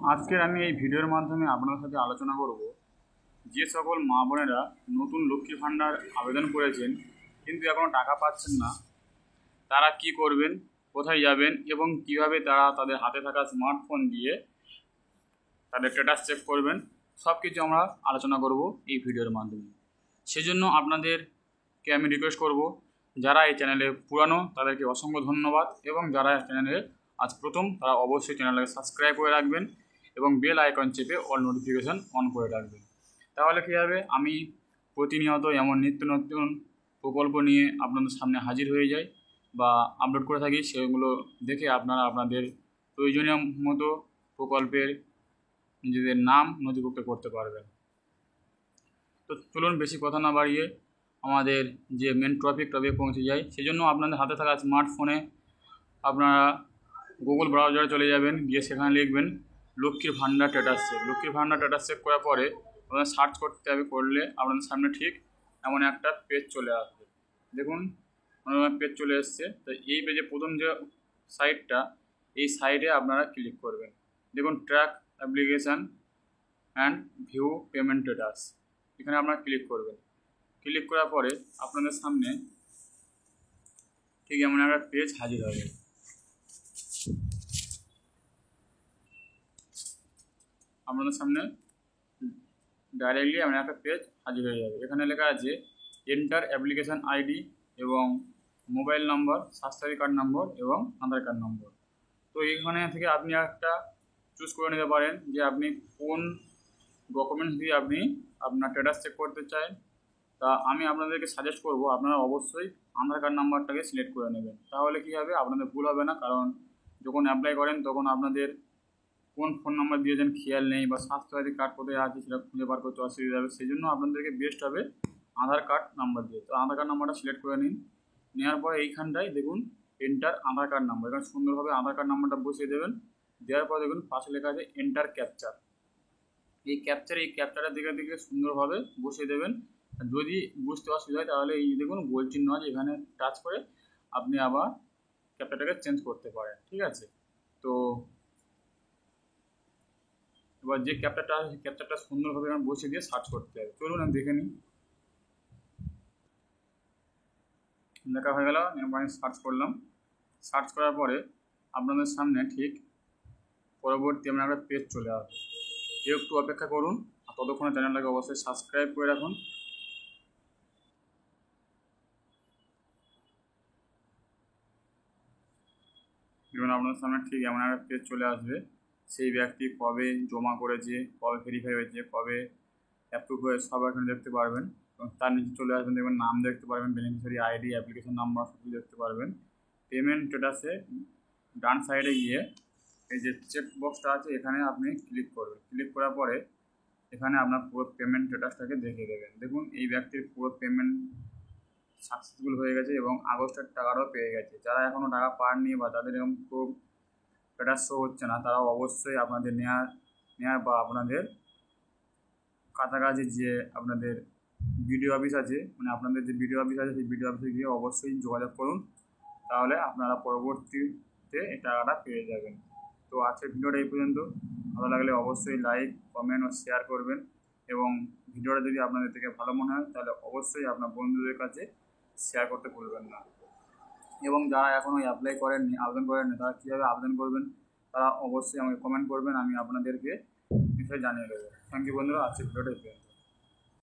আজকের আমি এই ভিডিওর মাধ্যমে আপনাদের সাথে আলোচনা করব যে সকল মা বোনেরা নতুন লক্ষ্মীর ভাণ্ডার আবেদন করেছেন কিন্তু এখনও টাকা পাচ্ছেন না, তারা কি করবেন, কোথায় যাবেন এবং কিভাবে তারা তাদের হাতে থাকা স্মার্টফোন দিয়ে তাদের স্ট্যাটাস চেক করবেন, সব কিছু আমরা আলোচনা করব এই ভিডিওর মাধ্যমে। সেজন্য আপনাদেরকে আমি রিকোয়েস্ট করব, যারা এই চ্যানেলে পুরানো তাদেরকে অসংখ্য ধন্যবাদ, এবং যারা চ্যানেলে আজ প্রথম তারা অবশ্যই চ্যানেলটাকে সাবস্ক্রাইব করে রাখবেন এবং বেল আইকন চেপে অল নোটিফিকেশান অন করে রাখবেন। তাহলে কী হবে, আমি প্রতিনিয়ত এমন নিত্য নতুন প্রকল্প নিয়ে আপনাদের সামনে হাজির হয়ে যাই বা আপলোড করে থাকি, সেগুলো দেখে আপনারা আপনাদের প্রয়োজনীয় মতো প্রকল্পের নিজেদের নাম নথিভুক্ত করতে পারবেন। তো চলুন বেশি কথা না বাড়িয়ে আমাদের যে মেন টপিক পৌঁছে যায়। সেজন্য আপনাদের হাতে থাকা স্মার্টফোনে আপনারা গুগল ব্রাউজারে চলে যাবেন, গিয়ে সেখানে লিখবেন লক্ষ্মীর ভাণ্ডার স্ট্যাটাস চেক। লক্ষ্মীর ভাণ্ডার স্ট্যাটাস চেক করার পরে আপনাদের সার্চ করতে হবে, করলে আপনাদের সামনে ঠিক এমন একটা পেজ চলে আসবে। দেখুন আমার পেজ চলে এসছে। তো এই পেজে প্রথম যে সাইটটা, এই সাইটে আপনারা ক্লিক করবেন। দেখুন track application and view payment status, এখানে আপনারা ক্লিক করবেন। ক্লিক করার পরে আপনাদের সামনে ঠিক এমন একটা পেজ হাজির হবে। আপনাদের সামনে ডাইরেক্টলি এমন একটা পেজ হাজির হয়ে যাবে। এখানে লেখা আছে এন্টার অ্যাপ্লিকেশান আইডি এবং মোবাইল নম্বর, স্বাস্থ্যসাথী কার্ড নম্বর এবং আধার কার্ড নম্বর। তো এইখানে থেকে আপনি একটা চুজ করে নিতে পারেন যে আপনি কোন ডকুমেন্টস দিয়ে আপনি আপনার স্ট্যাটাস চেক করতে চান। তা আমি আপনাদেরকে সাজেস্ট করব আপনারা অবশ্যই আধার কার্ড নাম্বারটাকে সিলেক্ট করে নেবেন। তাহলে কী হবে, আপনাদের ভুল হবে না। কারণ যখন অ্যাপ্লাই করেন তখন আপনাদের কোন ফোন নাম্বার দিয়েছেন খেয়াল নেই, বা স্বাস্থ্যসাথী কার্ড কোথায় আছে সেটা খুঁজে বার করতে অসুবিধা হবে। সেই জন্য আপনাদেরকে বেস্ট হবে আধার কার্ড নাম্বার দিয়ে। তো আধার কার্ড নাম্বারটা সিলেক্ট করে নিন। নেওয়ার পরে এইখানটায় দেখুন এন্টার আধার কার্ড নাম্বার, এখানে সুন্দরভাবে আধার কার্ড নাম্বারটা বসিয়ে দেবেন। দেওয়ার পর দেখুন পাশে লেখা আছে এন্টার ক্যাপচার। এই ক্যাপচারের দিকে সুন্দরভাবে বসিয়ে দেবেন। যদি বুঝতে অসুবিধা হয় তাহলে এই দেখুন গোল চিহ্ন আছে, এখানে টাচ করে আপনি আবার ক্যাপচারটাকে চেঞ্জ করতে পারেন। ঠিক আছে, তো এবার যে ক্যাপচারটা আছে সেই ক্যাপচারটা সুন্দরভাবে আমি বসিয়ে দিয়ে সার্চ করতে হবে। চলুন আমি দেখে নিই। লেখা হয়ে গেল, আমি সার্চ করলাম। সার্চ করার পরে আপনাদের সামনে ঠিক পরবর্তী আমরা একটা পেজ চলে আসবে। একটু অপেক্ষা করুন, আর ততক্ষণে চ্যানেলটাকে অবশ্যই সাবস্ক্রাইব করে রাখুন। যেমন আপনাদের সামনে ঠিক এমন একটা পেজ চলে আসবে। সেই ব্যক্তি কবে জমা করেছে, কবে ভেরিফাই হয়েছে, কবে অ্যাপ্রুভ হয়ে সব এখানে দেখতে পারবেন। এবং তার নিচে চলে আসবেন, দেখবেন নাম দেখতে পারবেন, বেনিফিশিয়ারি আইডি, অ্যাপ্লিকেশন নাম্বার সব কিছু দেখতে পারবেন। পেমেন্ট স্ট্যাটাসে ডান সাইডে গিয়ে এই যে চেক বক্সটা আছে এখানে আপনি ক্লিক করবেন। ক্লিক করার পরে এখানে আপনার পুরো পেমেন্ট স্ট্যাটাসটাকে দেখে দেবেন। দেখুন এই ব্যক্তির পুরো পেমেন্ট সাকসেসফুল হয়ে গেছে এবং আগস্টের টাকাটাও পেয়ে গেছে। যারা এখনও টাকা পাননি বা তাদের এরকম খুব স্ট্যাটাস শো হচ্ছে না, তারাও অবশ্যই আপনাদের নেওয়ার বা আপনাদের কাছাকাছি যে আপনাদের বিডিও অফিস আছে, মানে আপনাদের যে বিডিও অফিস আছে সেই বিডিও অফিসে গিয়ে অবশ্যই যোগাযোগ করুন, তাহলে আপনারা পরবর্তীতে এই টাকাটা পেয়ে যাবেন। তো আজকের ভিডিওটা এই পর্যন্ত। ভালো লাগলে অবশ্যই লাইক, কমেন্ট ও শেয়ার করবেন, এবং ভিডিওটা যদি আপনাদের থেকে ভালো মনে হয় তাহলে অবশ্যই আপনার বন্ধুদের কাছে শেয়ার করতে ভুলবেন না। এবং যারা এখনও অ্যাপ্লাই করেননি, আবেদন করেননি, তারা কীভাবে আবেদন করবেন তারা অবশ্যই আমাকে কমেন্ট করবেন, আমি আপনাদেরকে বিষয়ে জানিয়ে দেবো। থ্যাংক ইউ বন্ধুরা, আজকের ভিডিওটা এই পর্যন্ত।